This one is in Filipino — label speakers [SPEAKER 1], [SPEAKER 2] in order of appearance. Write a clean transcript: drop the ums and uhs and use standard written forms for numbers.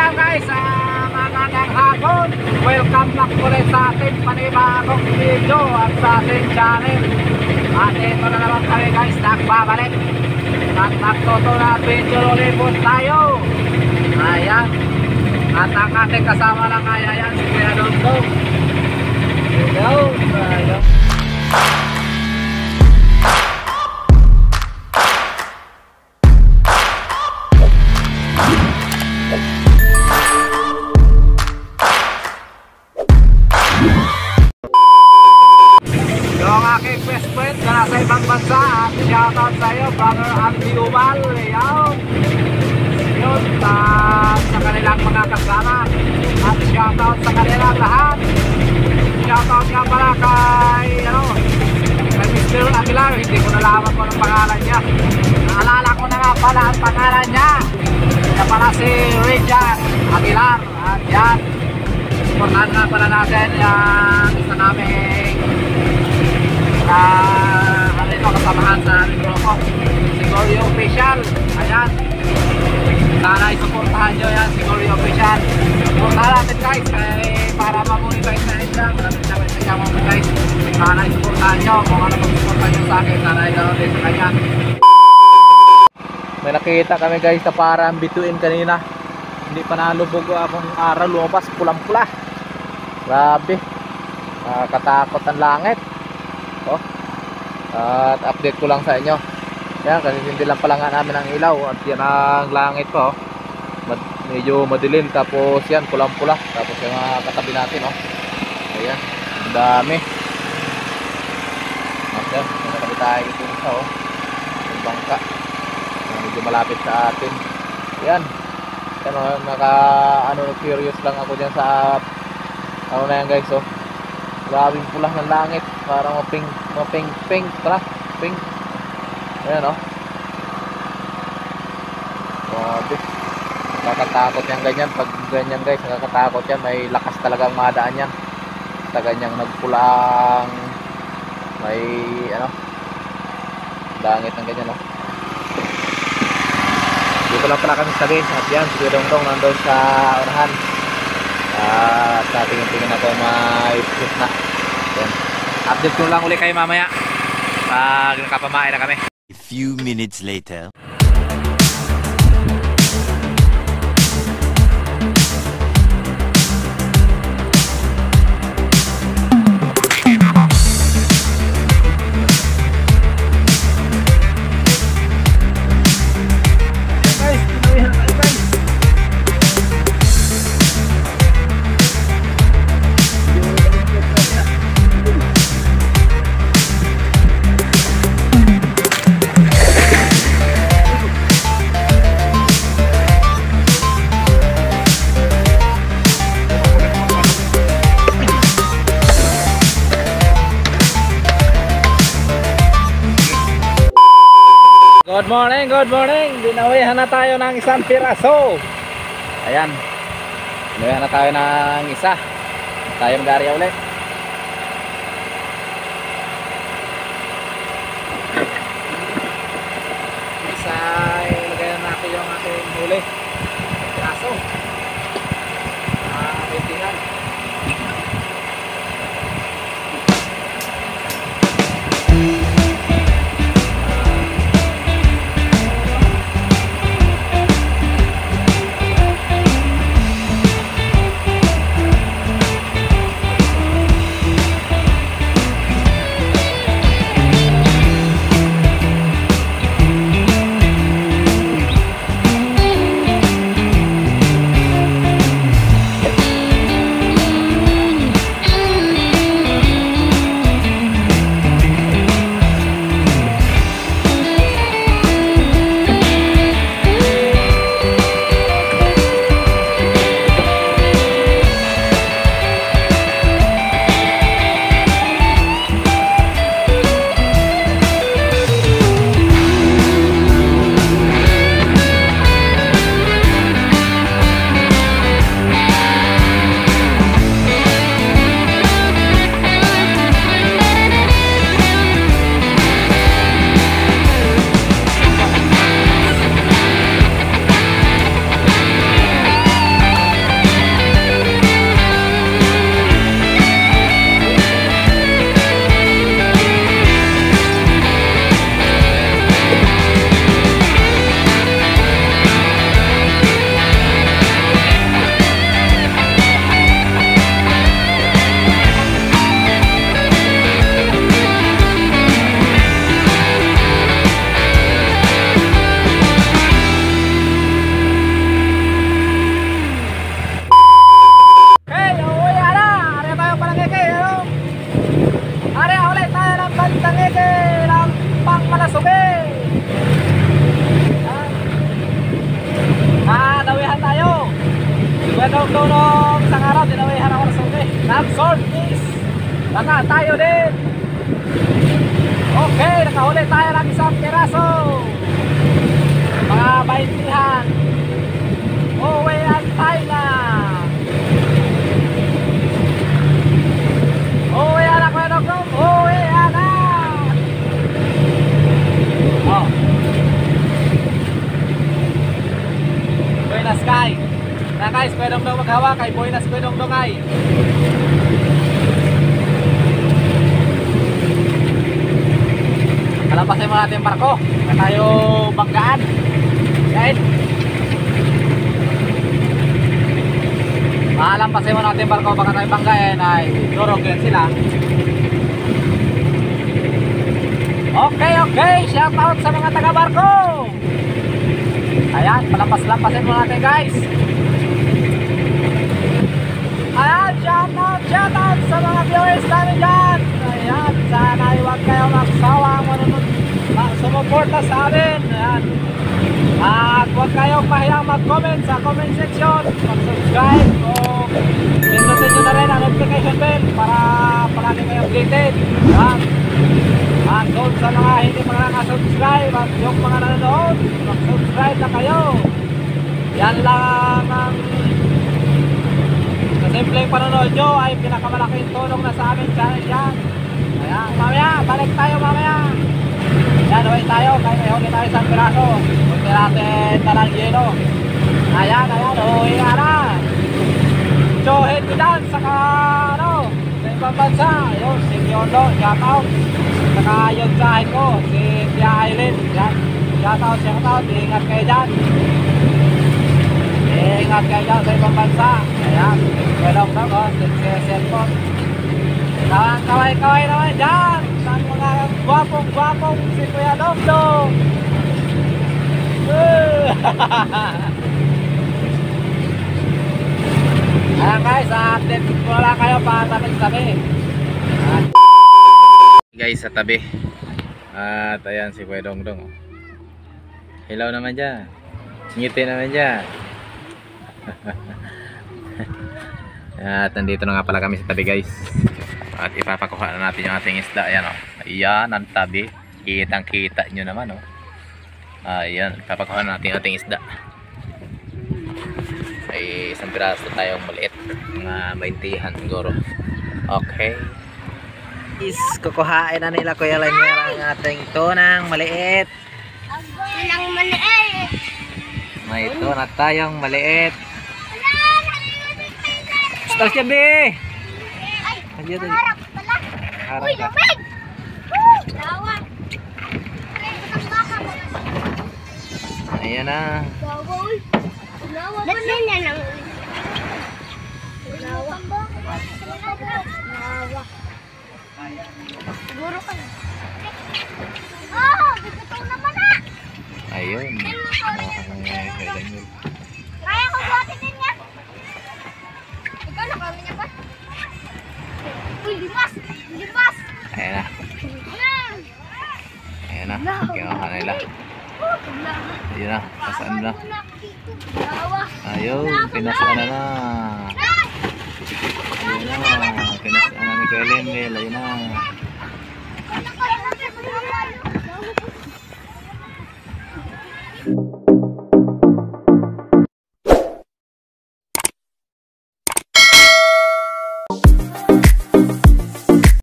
[SPEAKER 1] Hello guys, magandang hapon. Welcome back ulit sa ating panibagong video at sa ating channel. At ito na naman kami guys, nagbabalik at nagtutunan video ulit po tayo. Ayan. At ang ating kasama lang ay ayan, si Kuya Dongdong. Hello. Hello. Yung aking best friend na nasa ibang bansa, at shoutout sa iyo, brother Andy Umal. Yun, sa kanilang mga kasama, at shoutout sa kanilang lahat. Shoutout nga pala kay Mr. Aguilar. Hindi ko nalaman ko ng pangalan niya. Naalala ko na nga pala ang pangalan niya. Siya pala si Regine Aguilar. At yan, supportahan nga pala natin yung isa naming kasamahan sa aming grupo, si Goryo Official. Ayan, sana isuportahan nyo yan, si Goryo Official. Supportahan natin guys, para mamonetize na rin lang. Maraming naman guys, sana isuportahan nyo. Kung ano mag-supportahan nyo sa akin, sana ikaw din sa kanya. May nakita kami guys na parang bituin kanina. Hindi pa nalubog ang araw, lumabas pulang-pula. Grabe, katakot ang langit. At update ko lang sa inyo. Yan, kasi hindi lang pala nga namin ang ilaw. At yan ang langit po. Medyo madilim. Tapos yan, pulang-pula. Tapos yung mga katabi natin. Ayan, ang dami. At yan, katabi tayo ito isa. Yung bangka, medyo malapit sa atin. Yan, curious lang ako dyan sa ano na yan guys. Grabing pula ng langit, parang maping-pink pala, pink. Ayan grabe, nakakatakot yan ganyan. Pag ganyan guys, nakakatakot yan. May lakas talagang madaan yan sa ganyang nagpulang may langit ng ganyan. Dito lang pala kami sabihin. At yan, si Dongdong nandun sa orahan. Sa tingin-tingin ako may split na. Yan. Update ko lang ulit kayo mamaya pag nakapamain na kami.
[SPEAKER 2] A few minutes later.
[SPEAKER 1] Good morning. Dinawihan na tayo ng isang piraso. Ayan, dinawihan na tayo ng isa. Tayo mag-area ulit. Isa, ilagay na natin yung ating huli. Piraso. Bitihan. Dong isang araw, dinawihan ako ng sulti. Nag-swordfish. Baka tayo din. Okay, nakahuli tayo ng isang piraso. Mga baintihan. Uwian tayo na. Uwian na, Kuya Dong. Uwian na. Oh. Buenas kay. Na guys, Kuya Dong maghawa kay Buenas Kuya Dong ay. Alampasin mo natin yung barko. Na tayo banggaan. Guys. Alampasin mo natin yung barko baka tayo banggain ay durogin sila. Okay. Shout out sa mga taga-barko. Ayan, palampas-lampasin mo natin guys. Ayan, shout out sa mga viewers namin dyan. Ayan, sana huwag kayo magsawang sumuporta sa amin. Ayan. At huwag kayong mahiyang mag-comment sa comment section. Mag-subscribe o pindutin nyo na rin ang notification bell para palagi kayo updated. Ayan. At doon sa mga hindi pa nakasubscribe at yung mga nanonood, mag-subscribe na kayo. Yan lang ang simpleng panonood nyo ay pinakamalaking tulong na sa aming channel yan. Ayan, mamaya, balik tayo mamaya. Yan, uwi tayo, kaya may huli tayo isang piraso. Huwag natin talang yelo. Ayan, uwi nga na. So, hit me dyan sa sa ibang bansa. Ayun, si Piondo, shout out. Saka yun sa akin ko, si Tia Aileen. Yan, shout out, ingat kayo dyan. Ingat kayo dyan sa ibang bansa. Ayan, welcome na ko, sa cellphone. Kaway naman dyan. Ang mga gwapong si Kuya Dong. Ayan guys, update ko lang kayo pa tabi. Guys, sa tabi. At ayan si Kuya Dong. Hello naman dyan. Ngiti naman dyan. At nandito na nga pala kami sa tabi guys. At ipapakuha na natin yung ating isda. Ayan o. Ayan ang tabi. Kitang kita nyo naman o. Ayan. Ipapakuha na natin yung ating isda. May isang piraso tayong maliit. Mga 20-han siguro. Okay. Kukuhain na nila Kuya Lanier ang ating tunang maliit.
[SPEAKER 3] Tunang maliit.
[SPEAKER 1] May tuna tayong maliit. Stop siya be!
[SPEAKER 3] Harap pala. Uy,
[SPEAKER 1] Harap ka.
[SPEAKER 3] lumig! Lawa.
[SPEAKER 1] Ayan na.
[SPEAKER 3] Lawa, uy. Lawa pa na yan ang... Lawa. Lawa. Siguro ka na. Oh, bigutong naman na.
[SPEAKER 1] Ayun.
[SPEAKER 3] Kaya ko buhatin din yan. Ikaw na kami niya ba? Uy, limas!
[SPEAKER 1] Ayan na. Ayan na. Kinuha nila. Ayun na. Pasaan na. Ayun. Pinasaan na. Ayun na. Pinasaan na ni Kuya Lanier. Ayun na.